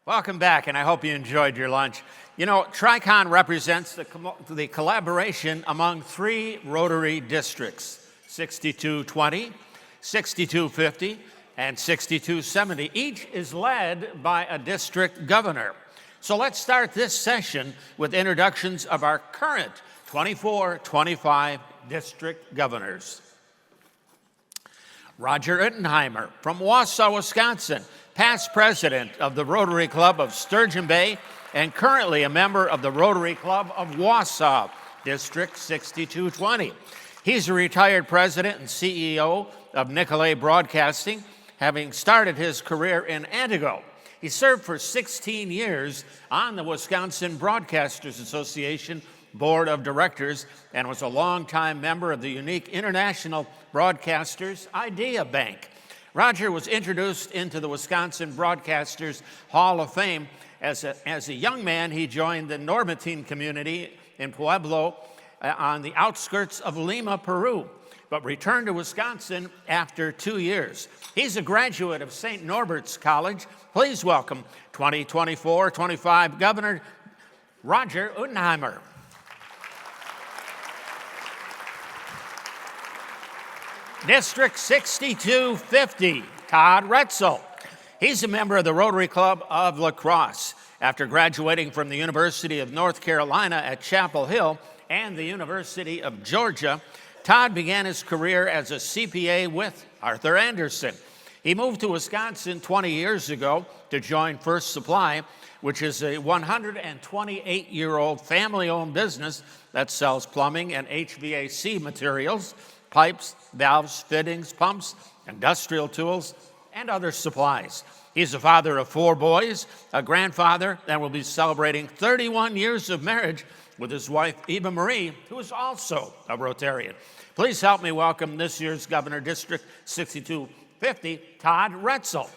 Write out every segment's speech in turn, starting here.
Welcome back, and I hope you enjoyed your lunch. You know, TriCon represents the collaboration among three Rotary districts, 6220, 6250, and 6270. Each is led by a district governor. So let's start this session with introductions of our current 24-25 district governors. Roger Utnehmer from Wausau, Wisconsin, past president of the Rotary Club of Sturgeon Bay and currently a member of the Rotary Club of Wausau, District 6220. He's a retired president and CEO of Nicolay Broadcasting, having started his career in Antigo. He served for 16 years on the Wisconsin Broadcasters Association Board of Directors and was a longtime member of the unique International Broadcasters Idea Bank. Roger was introduced into the Wisconsin Broadcasters Hall of Fame. As a young man, he joined the Normatine community in Pueblo on the outskirts of Lima, Peru, but returned to Wisconsin after 2 years. He's a graduate of St. Norbert's College. Please welcome 2024-25 Governor Roger Utnehmer. District 6250, Todd Restel. He's a member of the Rotary Club of La Crosse. After graduating from the University of North Carolina at Chapel Hill and the University of Georgia, Todd began his career as a CPA with Arthur Andersen. He moved to Wisconsin 20 years ago to join First Supply, which is a 128-year-old family-owned business that sells plumbing and HVAC materials, pipes, valves, fittings, pumps, industrial tools, and other supplies. He's a father of 4 boys, a grandfather, and will be celebrating 31 years of marriage with his wife, Eva Marie, who is also a Rotarian. Please help me welcome this year's Governor, District 6250, Todd Restel.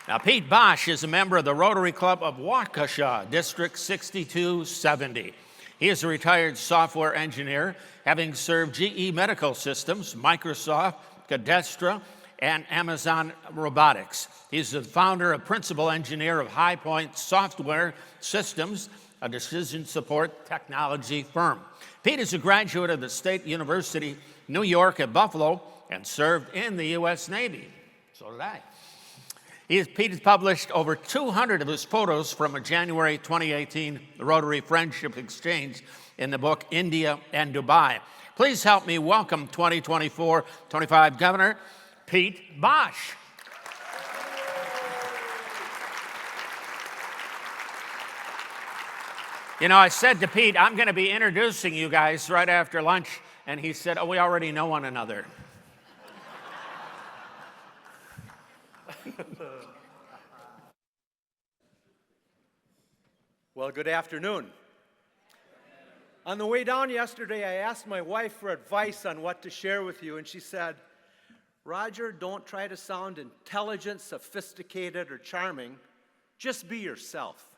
Now, Pete Bosch is a member of the Rotary Club of Waukesha, District 6270. He is a retired software engineer, having served GE Medical Systems, Microsoft, Cadastra, and Amazon Robotics. He's the founder and principal engineer of High Point Software Systems, a decision support technology firm. Pete is a graduate of the State University, New York at Buffalo, and served in the U.S. Navy. So did I. Pete has published over 200 of his photos from a January 2018 Rotary Friendship Exchange in the book India and Dubai. Please help me welcome 2024-25 Governor Pete Bosch. You know, I said to Pete, I'm going to be introducing you guys right after lunch, and he said, oh, we already know one another. Well, good afternoon. On the way down yesterday, I asked my wife for advice on what to share with you, and she said, Roger, don't try to sound intelligent, sophisticated, or charming. Just be yourself.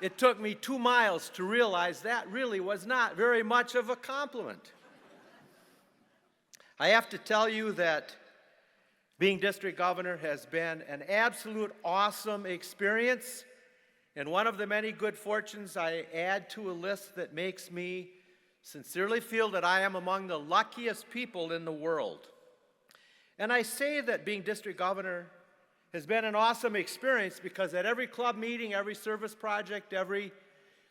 It took me 2 miles to realize that really was not very much of a compliment. I have to tell you that being district governor has been an absolute awesome experience, and one of the many good fortunes I add to a list that makes me sincerely feel that I am among the luckiest people in the world. And I say that being district governor has been an awesome experience because at every club meeting, every service project, every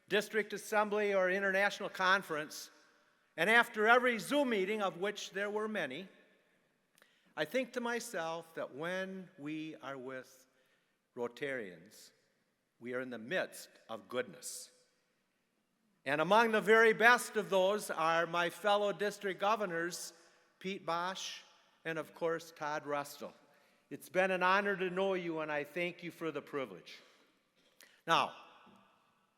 district assembly or international conference, and after every Zoom meeting, of which there were many, I think to myself that when we are with Rotarians, we are in the midst of goodness. And among the very best of those are my fellow district governors, Pete Bosch and, of course, Todd Restel. It's been an honor to know you, and I thank you for the privilege. Now,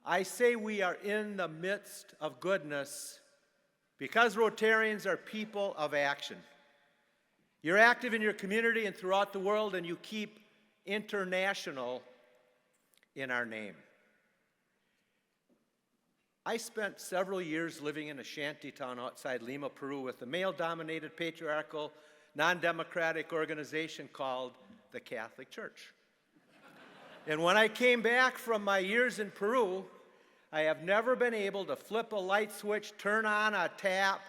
I say we are in the midst of goodness because Rotarians are people of action. You're active in your community and throughout the world, and you keep international in our name. I spent several years living in a shanty town outside Lima, Peru, with a male-dominated, patriarchal, non-democratic organization called the Catholic Church. And when I came back from my years in Peru, I have never been able to flip a light switch, turn on a tap,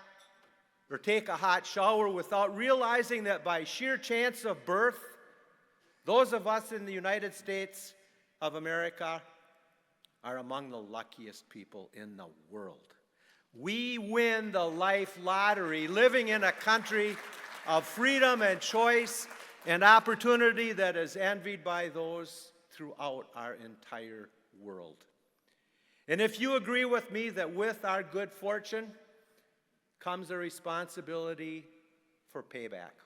or take a hot shower without realizing that by sheer chance of birth, those of us in the United States of America are among the luckiest people in the world. We win the life lottery, living in a country of freedom and choice and opportunity that is envied by those throughout our entire world. And if you agree with me that with our good fortune comes a responsibility for payback.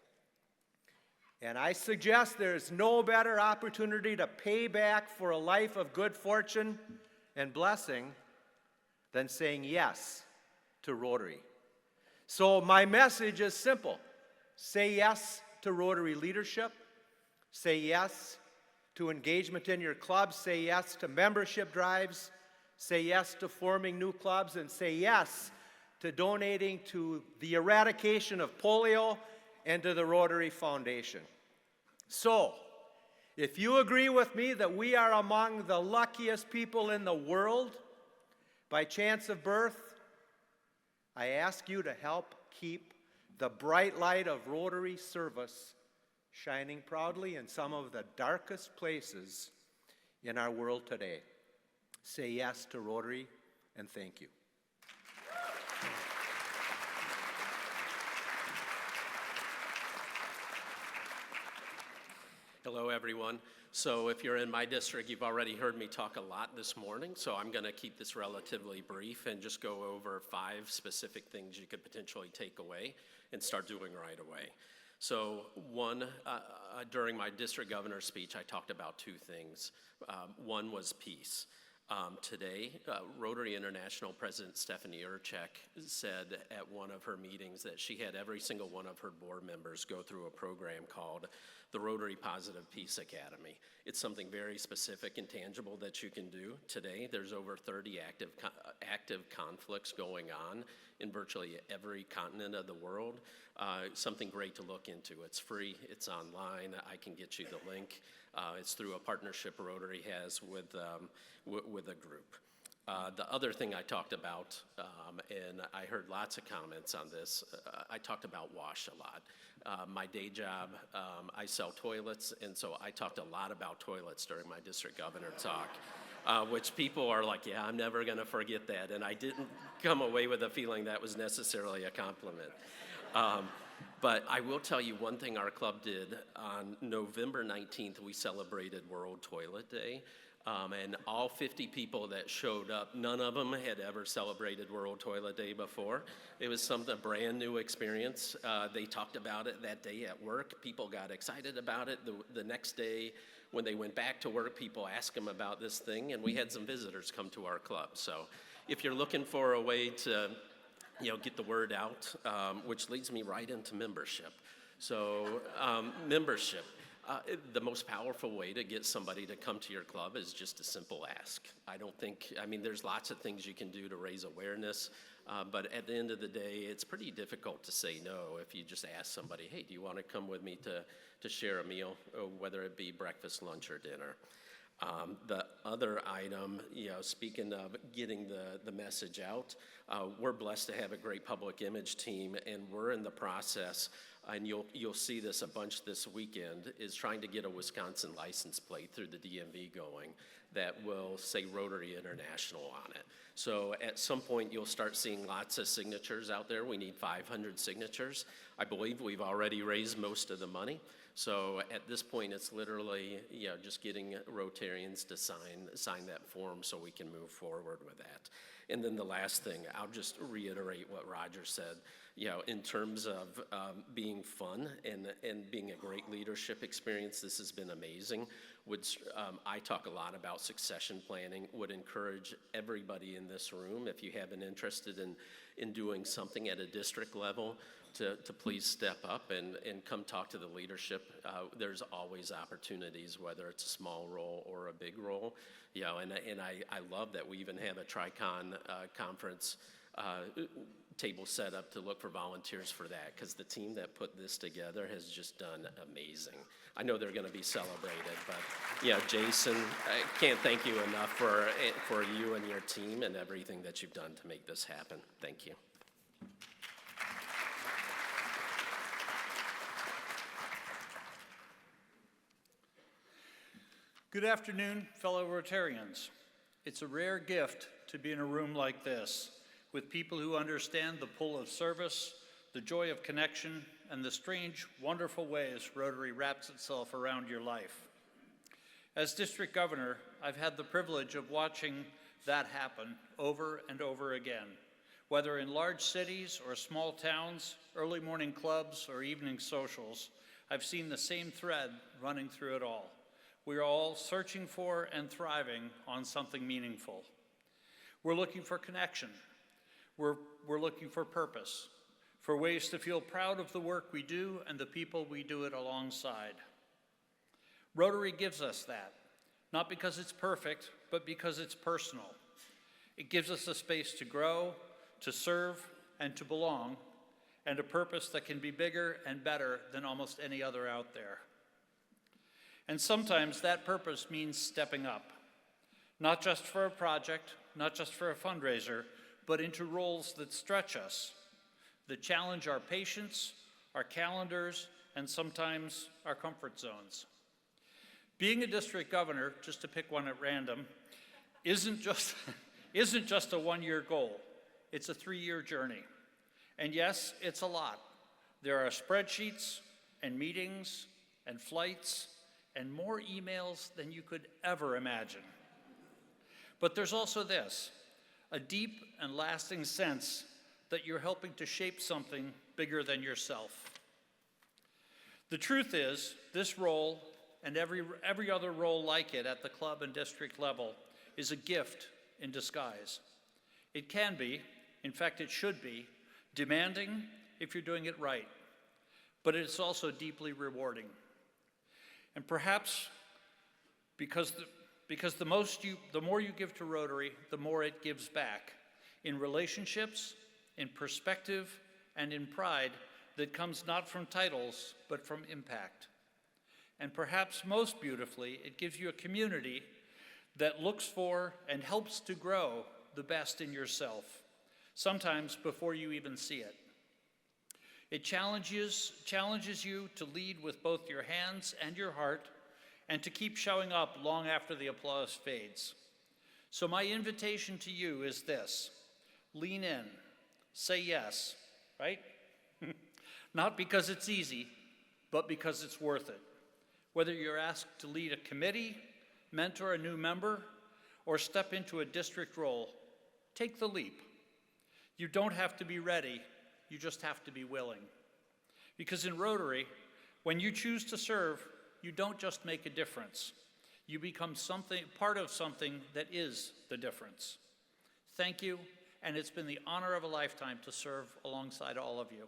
And I suggest there's no better opportunity to pay back for a life of good fortune and blessing than saying yes to Rotary. So my message is simple. Say yes to Rotary leadership. Say yes to engagement in your club. Say yes to membership drives. Say yes to forming new clubs. And say yes to donating to the eradication of polio and to the Rotary Foundation. So, if you agree with me that we are among the luckiest people in the world by chance of birth, I ask you to help keep the bright light of Rotary service shining proudly in some of the darkest places in our world today. Say yes to Rotary, and thank you. Hello, everyone. So if you're in my district, you've already heard me talk a lot this morning, so I'm going to keep this relatively brief and just go over 5 specific things you could potentially take away and start doing right away. So one, during my district governor's speech, I talked about 2 things. One was peace. Today, Rotary International President Stephanie Urchek said at one of her meetings that she had every single one of her board members go through a program called the Rotary Positive Peace Academy. It's something very specific and tangible that you can do. Today, there's over 30 active conflicts going on in virtually every continent of the world. Something great to look into. It's free, it's online, I can get you the link. It's through a partnership Rotary has with a group. The other thing I talked about, and I heard lots of comments on this, I talked about WASH a lot. My day job, I sell toilets, and so I talked a lot about toilets during my district governor talk, which people are like, yeah, I'm never gonna forget that, and I didn't come away with a feeling that was necessarily a compliment. But I will tell you one thing our club did. On November 19th, we celebrated World Toilet Day. And all 50 people that showed up, none of them had ever celebrated World Toilet Day before. It was a brand new experience. They talked about it that day at work. People got excited about it. The next day, when they went back to work, people asked them about this thing, and we had some visitors come to our club. So if you're looking for a way to get the word out, which leads me right into membership. So membership. The most powerful way to get somebody to come to your club is just a simple ask. There's lots of things you can do to raise awareness, but at the end of the day, it's pretty difficult to say no if you just ask somebody, hey, do you want to come with me to share a meal, whether it be breakfast, lunch, or dinner? The other item, speaking of getting the message out, we're blessed to have a great public image team, and we're in the process, and you'll see this a bunch this weekend, is trying to get a Wisconsin license plate through the DMV going that will say Rotary International on it. So at some point, you'll start seeing lots of signatures out there. We need 500 signatures. I believe we've already raised most of the money. So at this point, it's literally just getting Rotarians to sign that form so we can move forward with that. And then the last thing, I'll just reiterate what Roger said. In terms of being fun and being a great leadership experience, this has been amazing. I talk a lot about succession planning. Would encourage everybody in this room, if you have an interest in doing something at a district level, to please step up and come talk to the leadership. There's always opportunities, whether it's a small role or a big role. And I love that we even have a TriCon conference table set up to look for volunteers for that, because the team that put this together has just done amazing. I know they're going to be celebrated, but yeah, Jason, I can't thank you enough for you and your team and everything that you've done to make this happen. Thank you. Good afternoon, fellow Rotarians. It's a rare gift to be in a room like this with people who understand the pull of service, the joy of connection, and the strange, wonderful ways Rotary wraps itself around your life. As district governor, I've had the privilege of watching that happen over and over again, whether in large cities or small towns, early morning clubs, or evening socials. I've seen the same thread running through it all. We are all searching for and thriving on something meaningful. We're looking for connection. We're looking for purpose, for ways to feel proud of the work we do and the people we do it alongside. Rotary gives us that, not because it's perfect, but because it's personal. It gives us a space to grow, to serve, and to belong, and a purpose that can be bigger and better than almost any other out there. And sometimes that purpose means stepping up, not just for a project, not just for a fundraiser, but into roles that stretch us, that challenge our patience, our calendars, and sometimes our comfort zones. Being a district governor, just to pick one at random, isn't just a one-year goal. It's a 3-year journey. And yes, it's a lot. There are spreadsheets and meetings and flights and more emails than you could ever imagine. But there's also this, a deep and lasting sense that you're helping to shape something bigger than yourself. The truth is, this role and every other role like it at the club and district level is a gift in disguise. It can be, in fact it should be, demanding if you're doing it right, but it's also deeply rewarding. And perhaps because the more you give to Rotary, the more it gives back in relationships, in perspective, and in pride that comes not from titles, but from impact. And perhaps most beautifully, it gives you a community that looks for and helps to grow the best in yourself, sometimes before you even see it. It challenges you to lead with both your hands and your heart, and to keep showing up long after the applause fades. So my invitation to you is this: lean in, say yes, right? Not because it's easy, but because it's worth it. Whether you're asked to lead a committee, mentor a new member, or step into a district role, take the leap. You don't have to be ready, you just have to be willing. Because in Rotary, when you choose to serve, you don't just make a difference. You become part of something that is the difference. Thank you, and it's been the honor of a lifetime to serve alongside all of you.